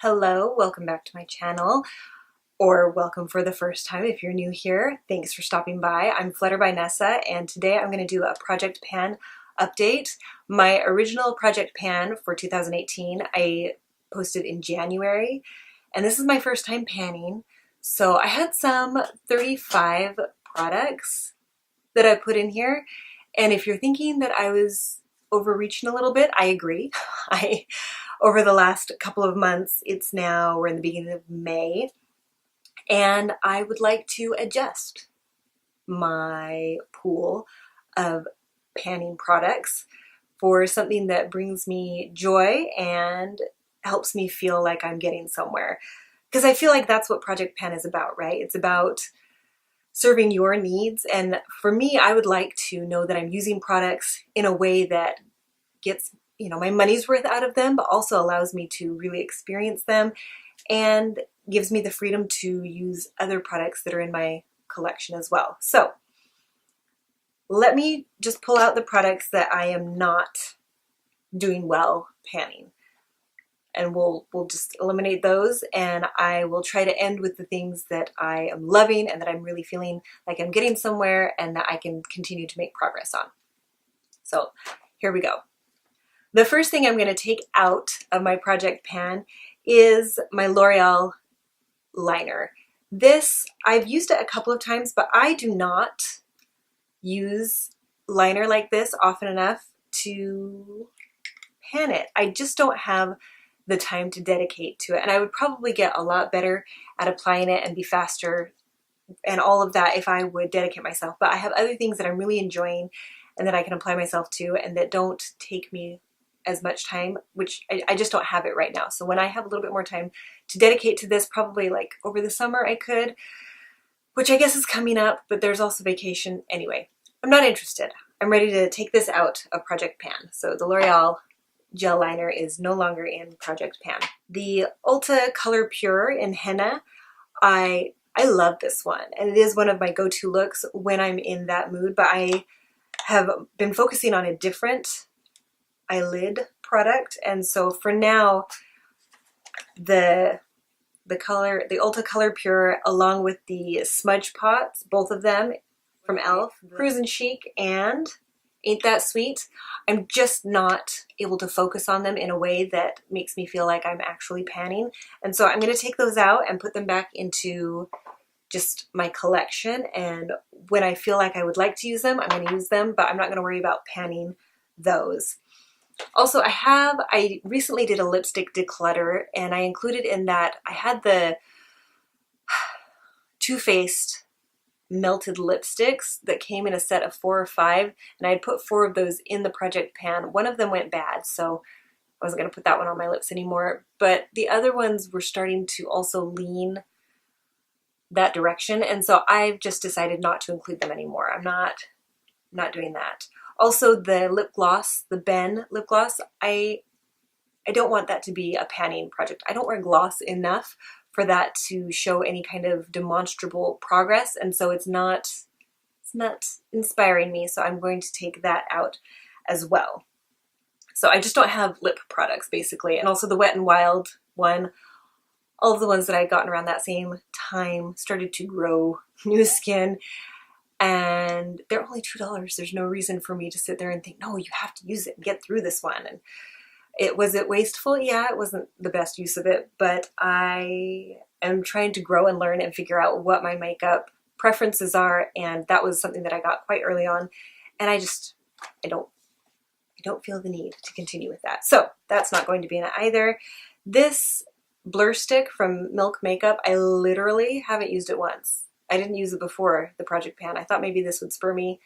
Hello, welcome back to my channel, or welcome for the first time if you're new here. Thanks for stopping by. I'm Flutter by Nessa, and today I'm going to do a project pan update. My original project pan for 2018 I posted in January, and this is my first time panning. So I had some 35 products that I put in here, and if you're thinking that I was overreaching a little bit, I agree. Over the last couple of months, we're in the beginning of May, and I would like to adjust my pool of panning products for something that brings me joy and helps me feel like I'm getting somewhere. Because I feel like that's what Project Pan is about, right? It's about serving your needs, and for me, I would like to know that I'm using products in a way that gets my money's worth out of them, but also allows me to really experience them and gives me the freedom to use other products that are in my collection as well. So let me just pull out the products that I am not doing well panning, and we'll just eliminate those, and I will try to end with the things that I am loving and that I'm really feeling like I'm getting somewhere and that I can continue to make progress on. So here we go. The first thing I'm going to take out of my project pan is my L'Oreal liner. This, I've used it a couple of times, but I do not use liner like this often enough to pan it. I just don't have the time to dedicate to it, and I would probably get a lot better at applying it and be faster and all of that if I would dedicate myself. But I have other things that I'm really enjoying and that I can apply myself to and that don't take me as much time, which I just don't have it right now. So when I have a little bit more time to dedicate to this, probably like over the summer I could, which I guess is coming up, but there's also vacation. Anyway, I'm not interested. I'm ready to take this out of Project Pan. So the L'Oreal gel liner is no longer in Project Pan. The Ulta Color Pure in Henna, I love this one, and it is one of my go-to looks when I'm in that mood, but I have been focusing on a different eyelid product, and so for now the Ulta Color Pure along with the smudge pots, both of them from e.l.f., Cruisin' Chic and Ain't That Sweet, I'm just not able to focus on them in a way that makes me feel like I'm actually panning, and so I'm going to take those out and put them back into just my collection, and when I feel like I would like to use them, I'm going to use them, but I'm not going to worry about panning those. Also, I recently did a lipstick declutter, and I included in that, I had the Too Faced melted lipsticks that came in a set of 4 or 5, and I had put 4 of those in the project pan. One of them went bad, so I wasn't going to put that one on my lips anymore, but the other ones were starting to also lean that direction, and so I've just decided not to include them anymore. I'm not doing that. Also, the lip gloss, the Ben lip gloss, I don't want that to be a panning project. I don't wear gloss enough for that to show any kind of demonstrable progress, and so it's not inspiring me, so I'm going to take that out as well. So I just don't have lip products, basically. And also the Wet n Wild one, all of the ones that I'd gotten around that same time started to grow new skin, and they're only $2. There's no reason for me to sit there and think, no, you have to use it and get through this one. And was it wasteful? Yeah, it wasn't the best use of it, but I am trying to grow and learn and figure out what my makeup preferences are, and that was something that I got quite early on, and I don't feel the need to continue with that. So that's not going to be in it either. This blur stick from Milk Makeup, I literally haven't used it once. I didn't use it before the project pan. I thought maybe this would spur me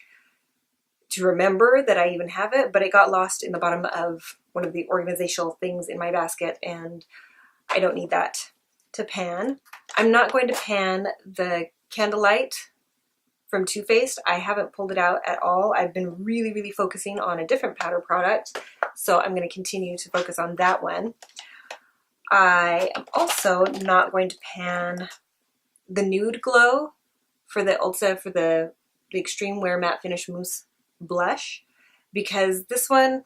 to remember that I even have it, but it got lost in the bottom of one of the organizational things in my basket, and I don't need that to pan. I'm not going to pan the Candlelight from Too Faced. I haven't pulled it out at all. I've been really focusing on a different powder product, so I'm going to continue to focus on that one. I am also not going to pan the Nude Glow for the Ulta, for the Extreme Wear Matte Finish Mousse Blush, because this one,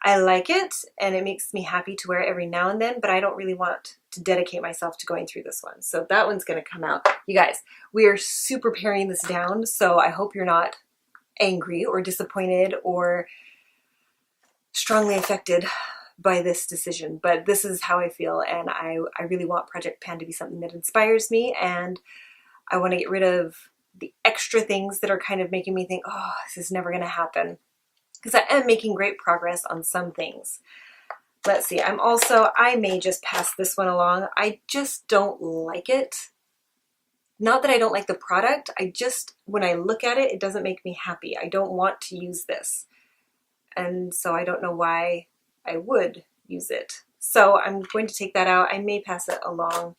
I like it and it makes me happy to wear it every now and then, but I don't really want to dedicate myself to going through this one. So that one's gonna come out. You guys, we are super paring this down, so I hope you're not angry or disappointed or strongly affected by this decision, but this is how I feel, and I really want Project Pan to be something that inspires me, and I want to get rid of the extra things that are kind of making me think, oh, this is never going to happen, because I am making great progress on some things. Let's see, I may just pass this one along. I just don't like it. Not that I don't like the product, when I look at it, it doesn't make me happy. I don't want to use this. And so I don't know why I would use it. So I'm going to take that out. I may pass it along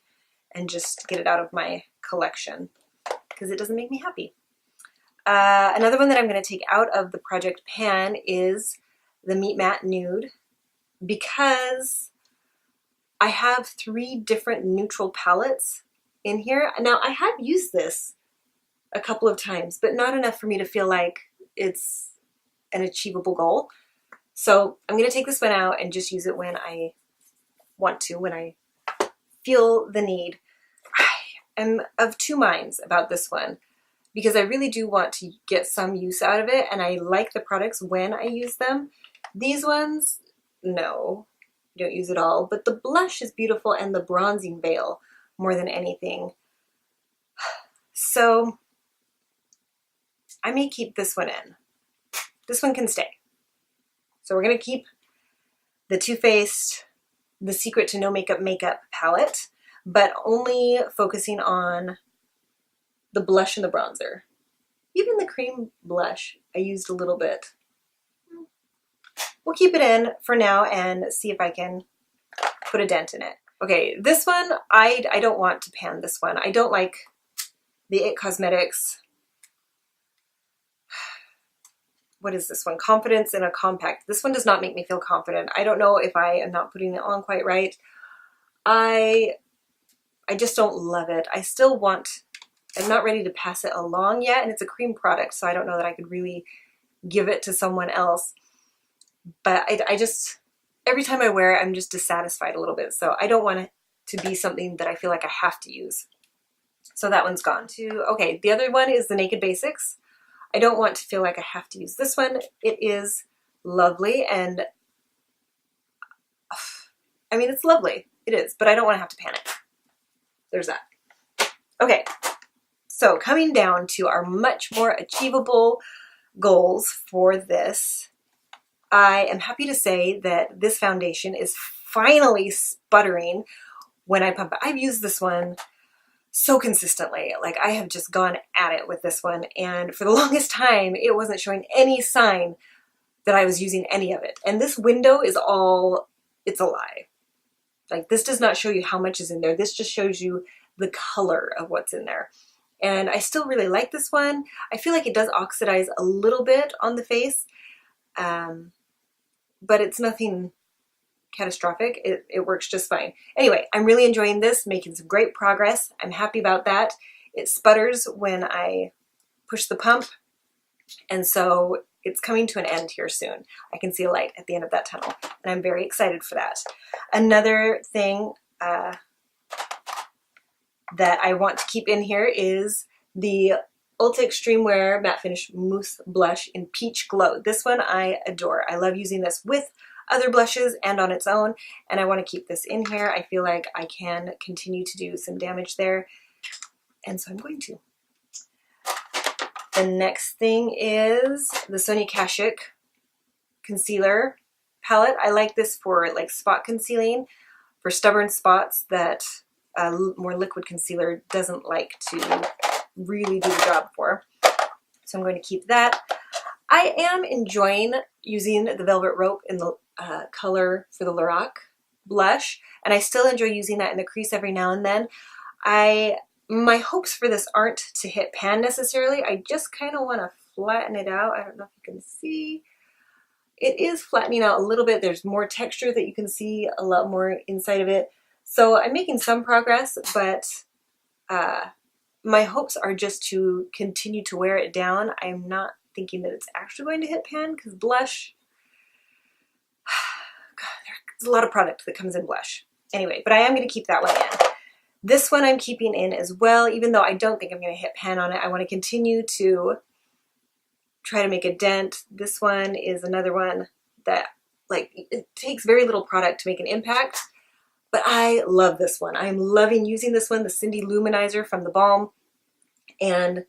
and just get it out of my collection because it doesn't make me happy. Another one that I'm going to take out of the Project Pan is the Meet Matte Nude, because I have 3 different neutral palettes in here. Now I have used this a couple of times, but not enough for me to feel like it's an achievable goal. So I'm going to take this one out and just use it when I want to, when I feel the need. I am of 2 minds about this one because I really do want to get some use out of it, and I like the products when I use them. These ones, no, you don't use it all, but the blush is beautiful and the bronzing veil more than anything. So I may keep this one in. This one can stay. So we're going to keep the Too Faced The Secret to No Makeup palette, but only focusing on the blush and the bronzer. Even the cream blush, I used a little bit. We'll keep it in for now and see if I can put a dent in it. Okay, this one, I don't want to pan this one. I don't like the IT Cosmetics. What is this one? Confidence in a Compact. This one does not make me feel confident. I don't know if I am not putting it on quite right. I just don't love it. I'm not ready to pass it along yet, and it's a cream product, so I don't know that I could really give it to someone else. But I just, every time I wear it, I'm just dissatisfied a little bit, so I don't want it to be something that I feel like I have to use. So that one's gone. Okay, the other one is the Naked Basics. I don't want to feel like I have to use this one. It is lovely, and I mean, it's lovely. It is, but I don't want to have to pan it. There's that. Okay, so coming down to our much more achievable goals for this, I am happy to say that this foundation is finally sputtering when I pump it. I've used this one so consistently. Like, I have just gone at it with this one, and for the longest time it wasn't showing any sign that I was using any of it. And this window is all, it's a lie. Like, this does not show you how much is in there. This just shows you the color of what's in there. And I still really like this one. I feel like it does oxidize a little bit on the face, but it's nothing catastrophic. It works just fine. Anyway, I'm really enjoying this, making some great progress. I'm happy about that. It sputters when I push the pump, and so it's coming to an end here soon. I can see a light at the end of that tunnel, and I'm very excited for that. Another thing that I want to keep in here is the Ulta Extreme Wear Matte Finish Mousse Blush in Peach Glow. This one I adore. I love using this with other blushes and on its own, and I want to keep this in here. I feel like I can continue to do some damage there, and so I'm going to. The next thing is the Sonia Kashuk Concealer Palette. I like this for like spot concealing, for stubborn spots that more liquid concealer doesn't like to really do the job for. So I'm going to keep that. I am enjoying using the Velvet Rope in the color for the Lorac blush, and I still enjoy using that in the crease every now and then. My hopes for this aren't to hit pan necessarily. I just kind of want to flatten it out. I don't know if you can see. It is flattening out a little bit. There's more texture that you can see, a lot more inside of it. So I'm making some progress, but my hopes are just to continue to wear it down. I'm not thinking that it's actually going to hit pan, because blush, there's a lot of product that comes in blush. Anyway, but I am going to keep that one in. This one I'm keeping in as well, even though I don't think I'm going to hit pan on it. I want to continue to try to make a dent. This one is another one that, like, it takes very little product to make an impact, but I love this one. I'm loving using this one, the Cindy Luminizer from the Balm, and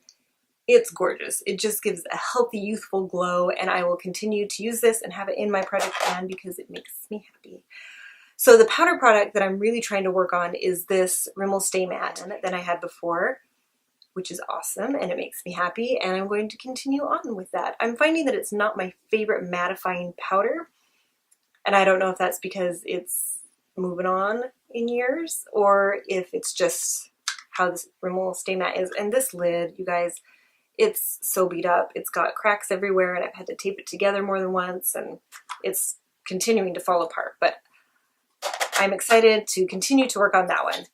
it's gorgeous. It just gives a healthy, youthful glow, and I will continue to use this and have it in my project pan because it makes me happy. So the powder product that I'm really trying to work on is this Rimmel Stay Matte that I had before, which is awesome, and it makes me happy, and I'm going to continue on with that. I'm finding that it's not my favorite mattifying powder, and I don't know if that's because it's moving on in years or if it's just how this Rimmel Stay Matte is. And this lid, you guys, it's so beat up. It's got cracks everywhere, and I've had to tape it together more than once, and it's continuing to fall apart, but I'm excited to continue to work on that one.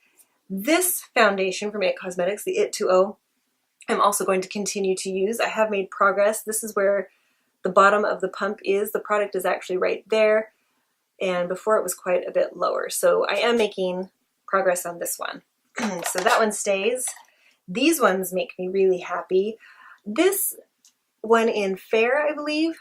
This foundation from IT Cosmetics, the It 2.0, I'm also going to continue to use. I have made progress. This is where the bottom of the pump is. The product is actually right there, and before it was quite a bit lower. So I am making progress on this one. So that one stays. These ones make me really happy. This one in Fair, I believe.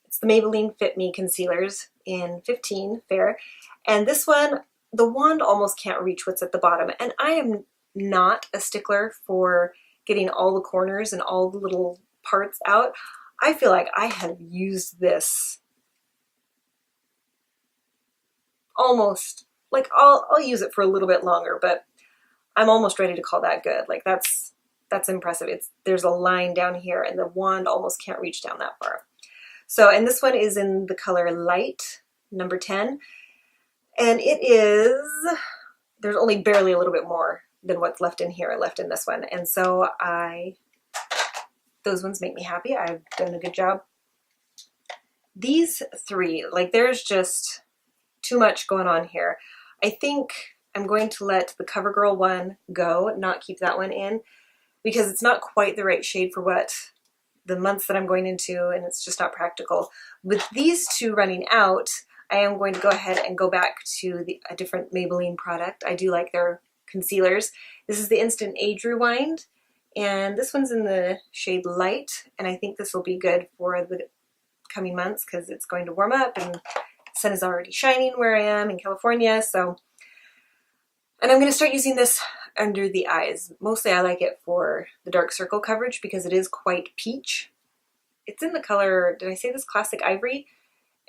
It's the Maybelline Fit Me Concealers in 15 Fair. And this one, the wand almost can't reach what's at the bottom. And I am not a stickler for getting all the corners and all the little parts out. I feel like I have used this almost, like I'll use it for a little bit longer, but I'm almost ready to call that good. Like that's impressive. There's a line down here and the wand almost can't reach down that far. So, and this one is in the color Light, number 10. And it is, there's only barely a little bit more than what's left in here, left in this one. And so those ones make me happy. I've done a good job. These three, like there's just too much going on here. I think I'm going to let the CoverGirl one go, not keep that one in, because it's not quite the right shade for what the months that I'm going into, and it's just not practical. With these two running out, I am going to go ahead and go back to a different Maybelline product. I do like their concealers. This is the Instant Age Rewind, and this one's in the shade Light, and I think this will be good for the coming months because it's going to warm up and the sun is already shining where I am in California. So, and I'm going to start using this under the eyes. Mostly I like it for the dark circle coverage because it is quite peach. It's in the color, did I say this, Classic Ivory?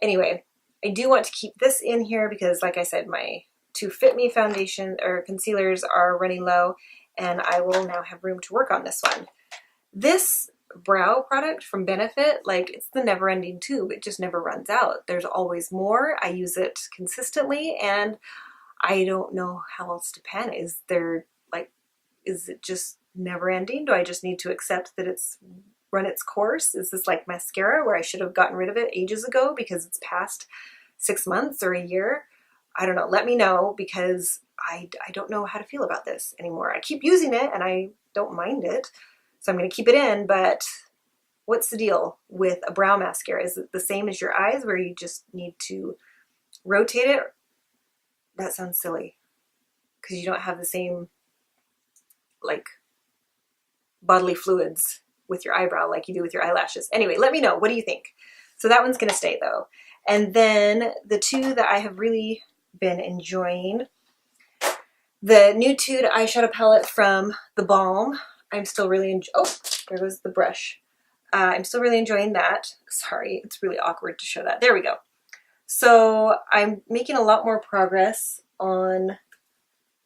Anyway, I do want to keep this in here because, like I said, my two Fit Me foundation or concealers are running low, and I will now have room to work on this one. This brow product from Benefit, like it's the never-ending tube. It just never runs out. There's always more. I use it consistently, and I don't know how else to pan it. Is it just never-ending? Do I just need to accept that it's run its course? Is this like mascara where I should have gotten rid of it ages ago because it's past 6 months or a year? I don't know. Let me know because I don't know how to feel about this anymore. I keep using it and I don't mind it, so I'm going to keep it in, but what's the deal with a brow mascara? Is it the same as your eyes where you just need to rotate it? That sounds silly because you don't have the same like bodily fluids with your eyebrow like you do with your eyelashes. Anyway, let me know. What do you think? So that one's going to stay though. And then the two that I have really been enjoying, the Nude eyeshadow palette from the Balm. I'm still really oh, there goes the brush. I'm still really enjoying that. Sorry, it's really awkward to show that. There we go. So I'm making a lot more progress on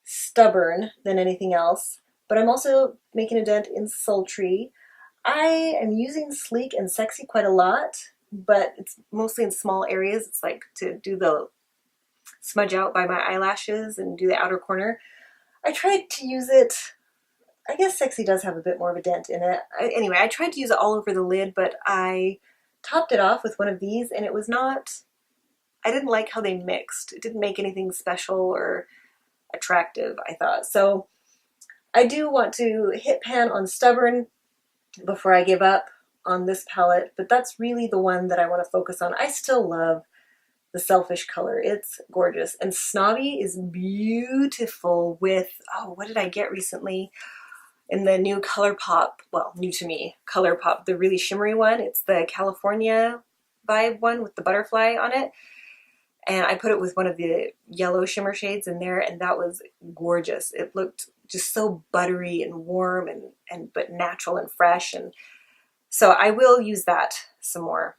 Stubborn than anything else, but I'm also making a dent in Sultry. I am using Sleek and Sexy quite a lot, but it's mostly in small areas. It's like to do the smudge out by my eyelashes and do the outer corner. I tried to use it, I guess Sexy does have a bit more of a dent in it. Anyway, I tried to use it all over the lid, but I topped it off with one of these and it was not, I didn't like how they mixed. It didn't make anything special or attractive, I thought. So I do want to hit pan on Stubborn before I give up on this palette, but that's really the one that I want to focus on. I still love the Selfish color. It's gorgeous. And Snobby is beautiful with, oh, what did I get recently? In the new ColourPop, well, new to me, ColourPop, the really shimmery one. It's the California vibe one with the butterfly on it. And I put it with one of the yellow shimmer shades in there, and that was gorgeous. It looked just so buttery and warm and but natural and fresh. And so I will use that some more.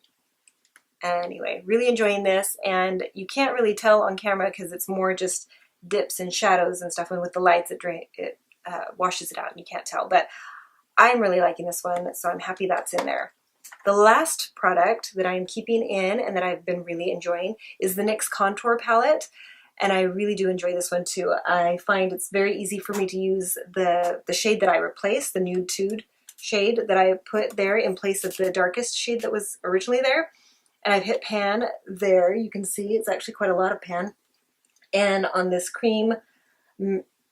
Anyway, really enjoying this, and you can't really tell on camera because it's more just dips and shadows and stuff, and with the lights it washes it out and you can't tell, but I'm really liking this one, so I'm happy that's in there. The last product that I'm keeping in and that I've been really enjoying is the NYX Contour Palette, and I really do enjoy this one too. I find it's very easy for me to use the shade that I replaced, the Nude Tude shade that I put there in place of the darkest shade that was originally there. And I've hit pan there. You can see it's actually quite a lot of pan. And on this cream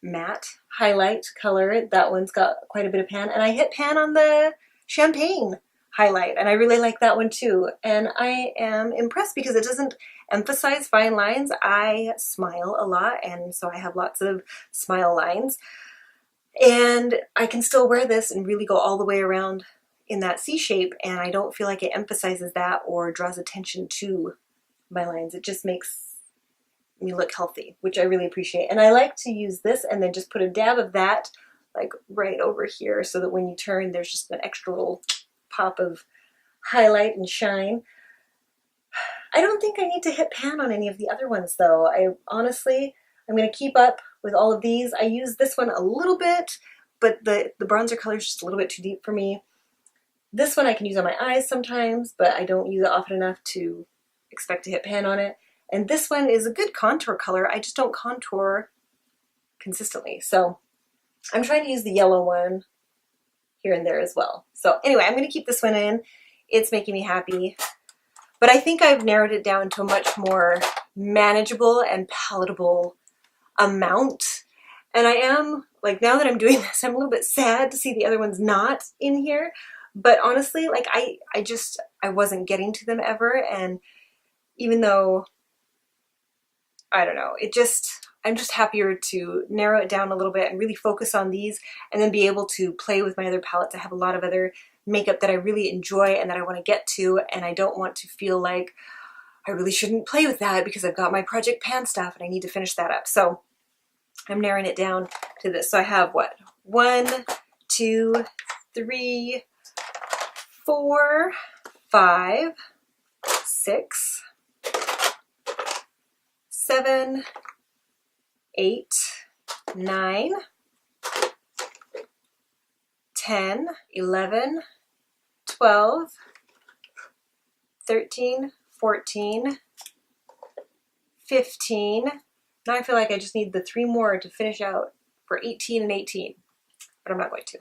matte highlight color, that one's got quite a bit of pan. And I hit pan on the champagne highlight, and I really like that one too. And I am impressed because it doesn't emphasize fine lines. I smile a lot, and so I have lots of smile lines. And I can still wear this and really go all the way around in that C shape, and I don't feel like it emphasizes that or draws attention to my lines. It just makes me look healthy, which I really appreciate. And I like to use this and then just put a dab of that like right over here so that when you turn, there's just an extra little pop of highlight and shine. I don't think I need to hit pan on any of the other ones though. I'm going to keep up with all of these. I use this one a little bit, but the bronzer color is just a little bit too deep for me. This one I can use on my eyes sometimes, but I don't use it often enough to expect to hit pan on it. And this one is a good contour color. I just don't contour consistently. So I'm trying to use the yellow one here and there as well. So anyway, I'm going to keep this one in. It's making me happy. But I think I've narrowed it down to a much more manageable and palatable amount. And I am, like, now that I'm doing this, I'm a little bit sad to see the other ones not in here. But honestly, like I wasn't getting to them ever, and even though, I don't know, I'm just happier to narrow it down a little bit and really focus on these and then be able to play with my other palettes. I have a lot of other makeup that I really enjoy and that I want to get to, and I don't want to feel like I really shouldn't play with that because I've got my Project Pan stuff and I need to finish that up. So I'm narrowing it down to this. So I have what? 1, 2, 3, 4, 5, 6, 7, 8, 9, 10, 11, 12, 13, 14, 15. Now I feel like I just need the 3 more to finish out for 18 and 18, but I'm not going to.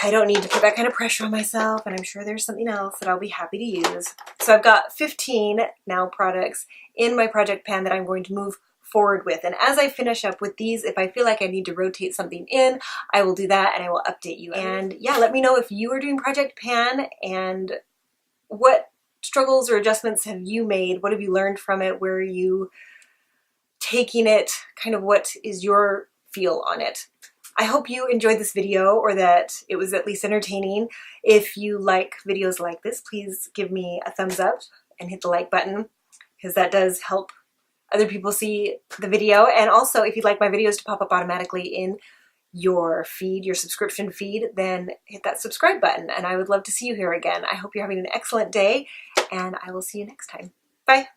I don't need to put that kind of pressure on myself, and I'm sure there's something else that I'll be happy to use. So I've got 15 now products in my project pan that I'm going to move forward with. And as I finish up with these, if I feel like I need to rotate something in, I will do that and I will update you. And yeah, let me know if you are doing Project Pan and what struggles or adjustments have you made? What have you learned from it? Where are you taking it? Kind of what is your feel on it? I hope you enjoyed this video, or that it was at least entertaining. If you like videos like this, please give me a thumbs up and hit the like button, because that does help other people see the video. And also, if you'd like my videos to pop up automatically in your feed, your subscription feed, then hit that subscribe button, and I would love to see you here again. I hope you're having an excellent day, and I will see you next time. Bye.